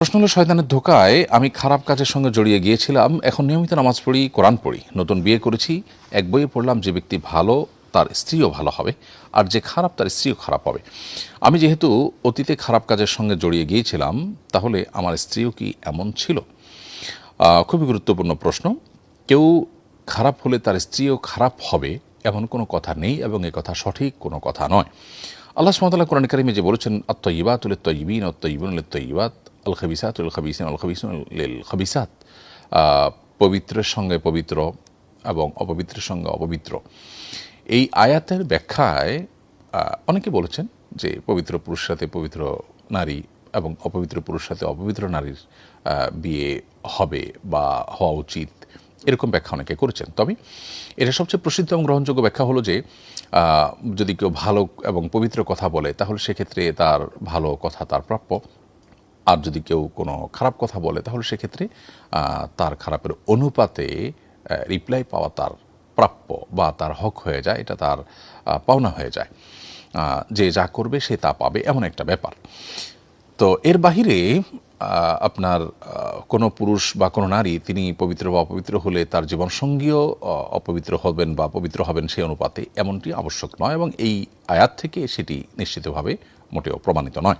প্রশ্ন হলো, শয়তানের ধোকায় আমি খারাপ কাজের সঙ্গে জড়িয়ে গিয়েছিলাম। এখন নিয়মিত নামাজ পড়ি, কোরআন পড়ি, নতুন বিয়ে করেছি। এক বইয়ে পড়লাম, যে ব্যক্তি ভালো তার স্ত্রীও ভালো হবে, আর যে খারাপ তার স্ত্রীও খারাপ হবে। আমি যেহেতু অতীতে খারাপ কাজের সঙ্গে জড়িয়ে গিয়েছিলাম, তাহলে আমার স্ত্রীও কি এমন ছিল? খুবই গুরুত্বপূর্ণ প্রশ্ন। কেউ খারাপ হলে তার স্ত্রীও খারাপ হবে এমন কোনো কথা নেই, এবং এ কথা সঠিক কোনো কথা নয়। আল্লাহ সুবহানাহু ওয়া তাআলা কোরআন কারীমে যে বলেছেন, আত-তাইয়্যিবাতু লিত-তাইয়্যিবিন ওয়াত-তাইয়্যিবুনা লিত-তাইয়্যিবাত, আল-খাবিসাতু লিল-খাবিসিন ওয়াল-খাবিসুনা লিল-খাবিসাত। পবিত্রের সঙ্গে পবিত্র এবং অপবিত্রের সঙ্গে অপবিত্র। এই আয়াতের ব্যাখ্যায় অনেকে বলেছেন যে পবিত্র পুরুষের সাথে পবিত্র নারী এবং অপবিত্র পুরুষের সাথে অপবিত্র নারীর বিয়ে হবে বা হওয়া উচিত, এরকম ব্যাখ্যা অনেকে করেছেন। তবে এটা সবচেয়ে প্রসিদ্ধ এবং গ্রহণযোগ্য ব্যাখ্যা হলো যে যদি কেউ ভালো এবং পবিত্র কথা বলে, তাহলে সেক্ষেত্রে তার ভালো কথা তার প্রাপ্য। আর যদি কেউ কোনো খারাপ কথা বলে, তাহলে সেক্ষেত্রে তার খারাপের অনুপাতে রিপ্লাই পাওয়া তার প্রাপ্য বা তার হক হয়ে যায়, এটা তার পাওনা হয়ে যায়। যে যা করবে সে তা পাবে, এমন একটা ব্যাপার। তো এর বাহিরে আপনার কোনো পুরুষ বা কোনো নারী তিনি পবিত্র বা অপবিত্র হলে তার জীবনসঙ্গীও অপবিত্র হবেন বা পবিত্র হবেন সেই অনুপাতে, এমনটি আবশ্যক নয়, এবং এই আয়াত থেকে সেটি নিশ্চিতভাবে মোটেও প্রমাণিত নয়।